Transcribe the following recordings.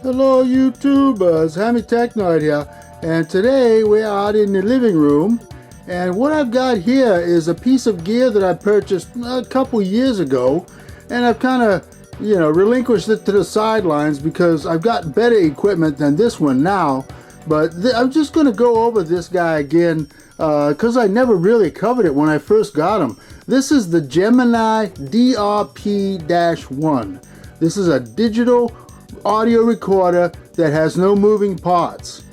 Hello YouTubers, Hammy Technoid here, and today we're out in the living room, and what I've got here is a piece of gear that I purchased a couple years ago, and I've kind of, relinquished it to the sidelines because I've got better equipment than this one now, but I'm just going to go over this guy again because I never really covered it when I first got him. This is the Gemini DRP-1. This is a digital audio recorder that has no moving parts.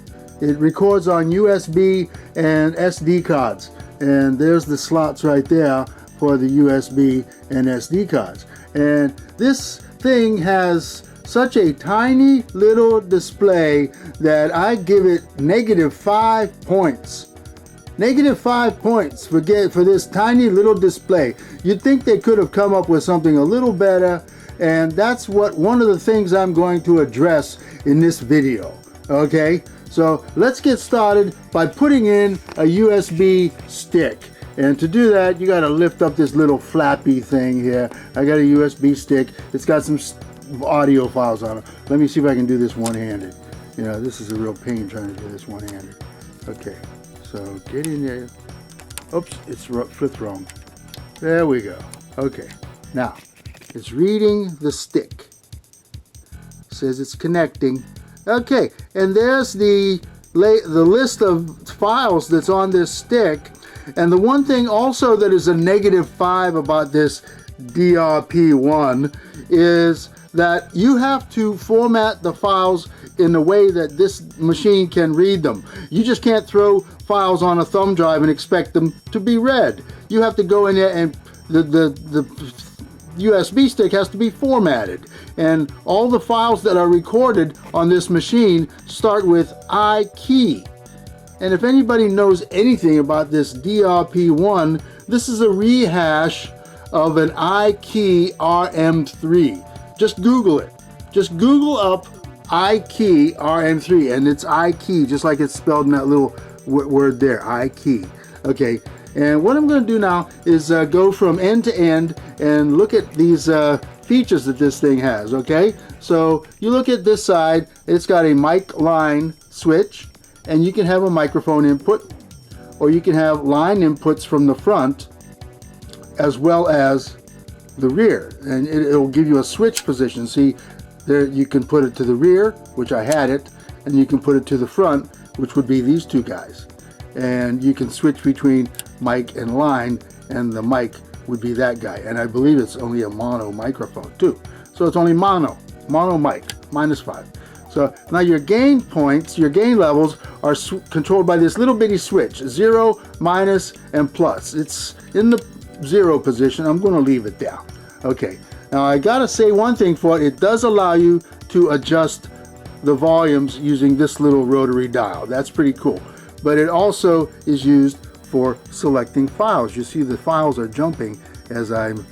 It records on USB and SD cards, and there's the slots right there for the USB and SD cards. And this thing has such a tiny little display that I give it -5 points. -5 points for this tiny little display. You'd think they could have come up with something a little better, and that's one of the things I'm going to address in this video. Okay, so let's get started by putting in a USB stick. And to do that, you got to lift up this little flappy thing here. I got a USB stick. It's got some audio files on it. Let me see if I can do this one-handed. This is a real pain trying to do this one-handed. Okay, so get in there. Oops, it's flipped wrong. There we go. Okay, now it's reading the stick. It says it's connecting. Okay, and there's the list of files that's on this stick. And the one thing also that is a -5 about this DRP-1 is that you have to format the files in a way that this machine can read them. You just can't throw files on a thumb drive and expect them to be read. You have to go in there and the USB stick has to be formatted, and all the files that are recorded on this machine start with iKey. And if anybody knows anything about this DRP-1, this is a rehash of an iKey RM-3. Just Google it. Just Google up iKey RM-3, and it's iKey, just like it's spelled in that little word there, iKey. Okay. And what I'm going to do now is go from end to end and look at these features that this thing has, okay? So you look at this side, it's got a mic line switch, and you can have a microphone input, or you can have line inputs from the front as well as the rear, and it'll give you a switch position. See, there you can put it to the rear, which I had it, and you can put it to the front, which would be these two guys. And you can switch between mic and line, and the mic would be that guy, and I believe it's only a mono microphone too, so it's only mono mic, -5. So now your gain points, your gain levels are controlled by this little bitty switch, 0, minus, and plus. It's in the 0 position. I'm going to leave it there. Okay, now I gotta say one thing for it. It does allow you to adjust the volumes using this little rotary dial. That's pretty cool. But it also is used for selecting files. You see the files are jumping as I'm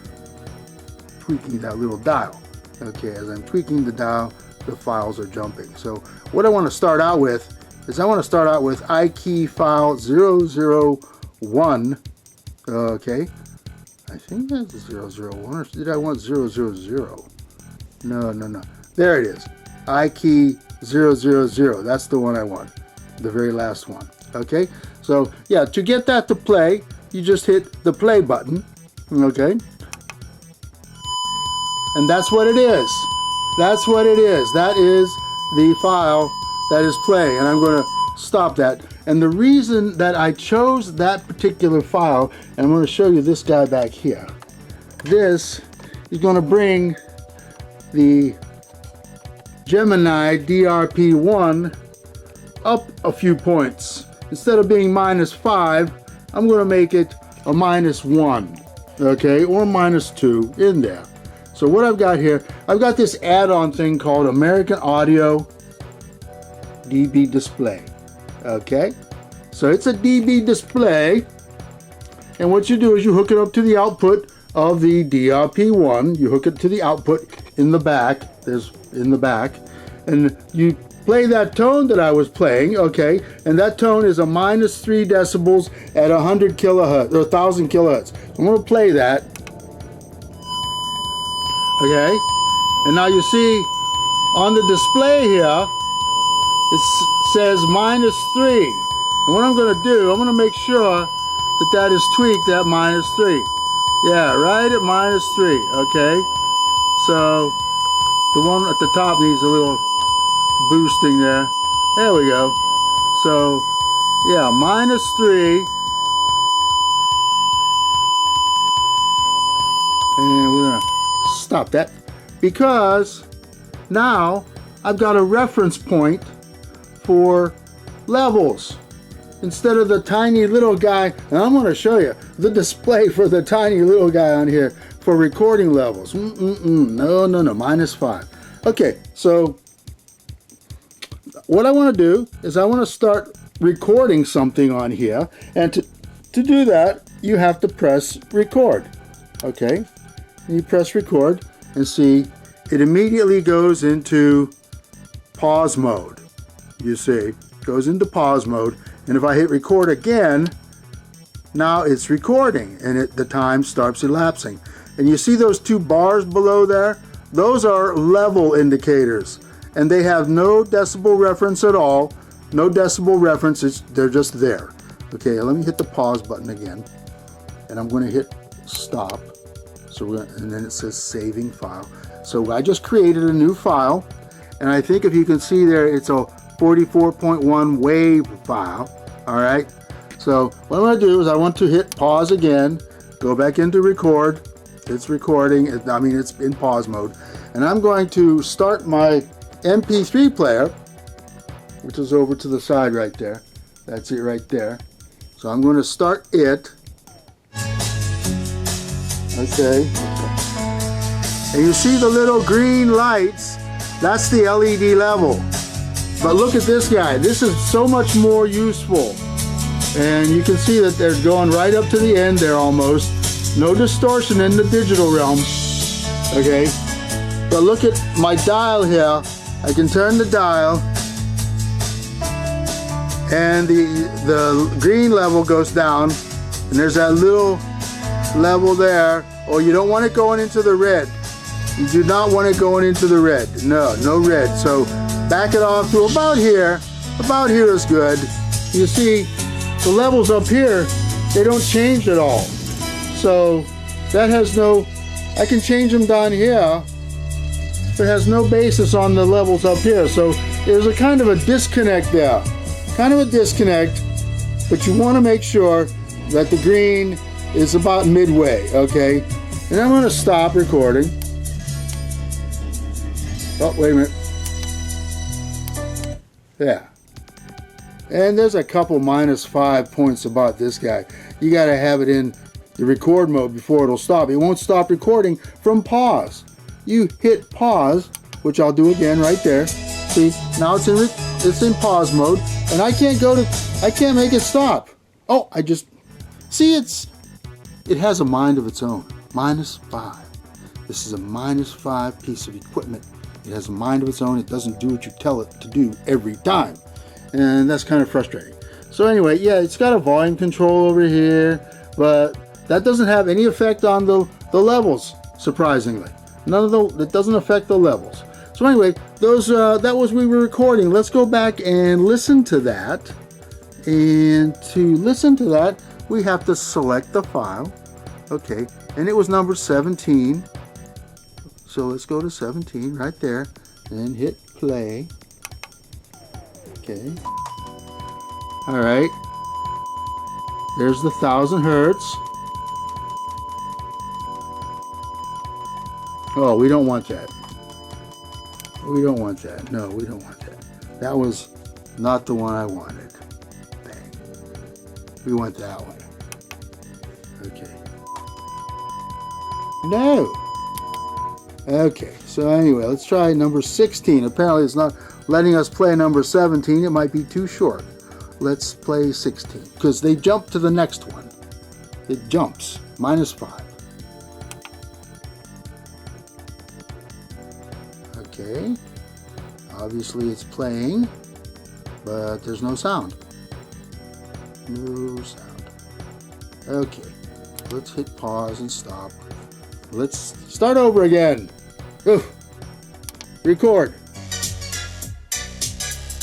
tweaking that little dial. Okay, as I'm tweaking the dial, the files are jumping. So what I want to start out with is I want to start out with iKey file 001. Okay, I think that's 001, or did I want 000? No. There it is. iKey 000. That's the one I want. The very last one. Okay, so yeah, to get that to play, you just hit the play button. Okay, and that's what it is. That's what it is. That is the file that is playing, and I'm going to stop that. And the reason that I chose that particular file, and I'm going to show you this guy back here. This is going to bring the Gemini DRP-1 up a few points. Instead of being -5, I'm going to make it a -1, okay, or -2 in there. So what I've got here, I've got this add-on thing called American Audio DB display. Okay, so it's a DB display, and what you do is you hook it up to the output of the DRP-1. You hook it to the output in the back. There's in the back, and you play that tone that I was playing, okay, and that tone is a -3 decibels at 100 kilohertz or 1000 kilohertz. I'm going to play that, okay, and now you see on the display here, it says -3. And what I'm going to do, I'm going to make sure that that is tweaked at -3. Yeah, right at -3, okay? So, the one at the top needs a little boosting there. There we go. So, yeah, -3. And we're going to stop that because now I've got a reference point for levels. Instead of the tiny little guy, and I'm going to show you the display for the tiny little guy on here for recording levels. No, -5. Okay, so what I want to do is I want to start recording something on here, and to do that you have to press record. Okay, and you press record and see it immediately goes into pause mode. You see, goes into pause mode, and if I hit record again, now it's recording and the time starts elapsing. And you see those two bars below there? Those are level indicators, and they have no decibel reference at all. No decibel reference, they're just there. Okay, let me hit the pause button again, and I'm going to hit stop. So and then it says saving file. So I just created a new file, and I think if you can see there, it's a 44.1 wave file. All right. So what I'm going to do is I want to hit pause again, go back into record. It's recording. It's in pause mode, and I'm going to start my MP3 player, which is over to the side right there. That's it right there. So I'm going to start it. Okay. And you see the little green lights, that's the LED level. But look at this guy. This is so much more useful. And you can see that they're going right up to the end there almost. No distortion in the digital realm. Okay. But look at my dial here. I can turn the dial, and the green level goes down, and there's that little level there. Oh, you don't want it going into the red. You do not want it going into the red. No red. So back it off to about here. About here is good. You see the levels up here, they don't change at all. So that has no, I can change them down here. It has no basis on the levels up here. So there's a kind of a disconnect there. Kind of a disconnect, but you want to make sure that the green is about midway, okay? And I'm going to stop recording. Oh, wait a minute. Yeah. And there's a couple -5 points about this guy. You got to have it in the record mode before it'll stop. It won't stop recording from pause. You hit pause, which I'll do again right there. See, now it's in pause mode, and I can't make it stop. Oh, see, it has a mind of its own. -5. This is a -5 piece of equipment. It has a mind of its own. It doesn't do what you tell it to do every time. And that's kind of frustrating. So anyway, yeah, it's got a volume control over here, but that doesn't have any effect on the levels, surprisingly. It doesn't affect the levels. So anyway, that was we were recording. Let's go back and listen to that. And to listen to that, we have to select the file. Okay, and it was number 17. So let's go to 17 right there and hit play. Okay. All right. There's the 1000 hertz. Oh, we don't want that. We don't want that. No, we don't want that. That was not the one I wanted. Bang. We want that one. Okay. No. Okay, so anyway, let's try number 16. Apparently it's not letting us play number 17. It might be too short. Let's play 16, because they jump to the next one. It jumps. -5. Okay. Obviously it's playing, but there's no sound. No sound. Okay. Let's hit pause and stop. Let's start over again. Oof. Record.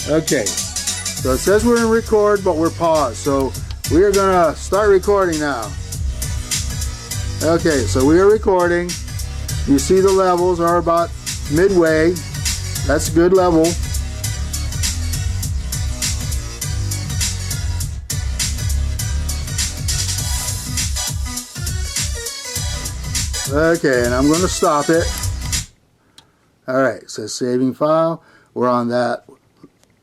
Okay, so it says we're in record, but we're paused. So we are gonna start recording now. Okay, so we are recording. You see the levels are about midway. That's a good level. Okay, and I'm going to stop it. Alright, it says saving file. We're on that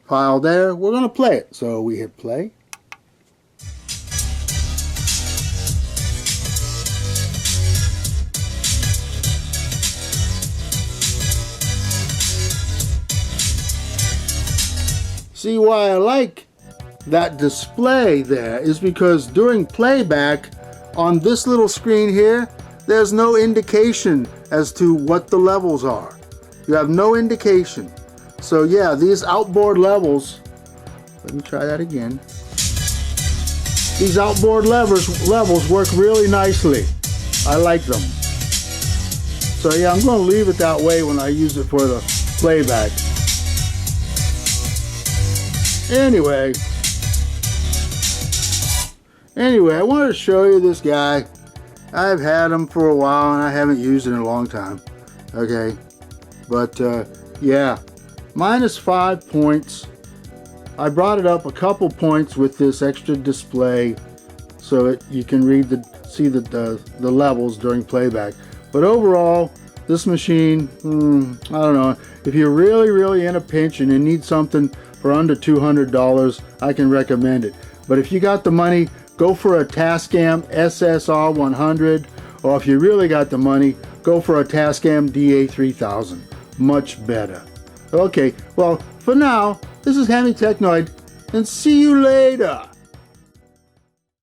file there. We're going to play it. So we hit play. See, why I like that display there is because during playback on this little screen here, there's no indication as to what the levels are. You have no indication. So yeah, these outboard levels, let me try that again. These outboard levels work really nicely. I like them. So yeah, I'm going to leave it that way when I use it for the playback. Anyway, I wanted to show you this guy. I've had him for a while and I haven't used it in a long time. Okay, but yeah, -5 points. I brought it up a couple points with this extra display so you can see the levels during playback. But overall, this machine, I don't know. If you're really in a pinch and you need something for under $200, I can recommend it. But if you got the money, go for a Tascam SSR 100, or if you really got the money, go for a Tascam DA3000. Much better. Okay, well, for now, this is Hammy Technoid, and see you later.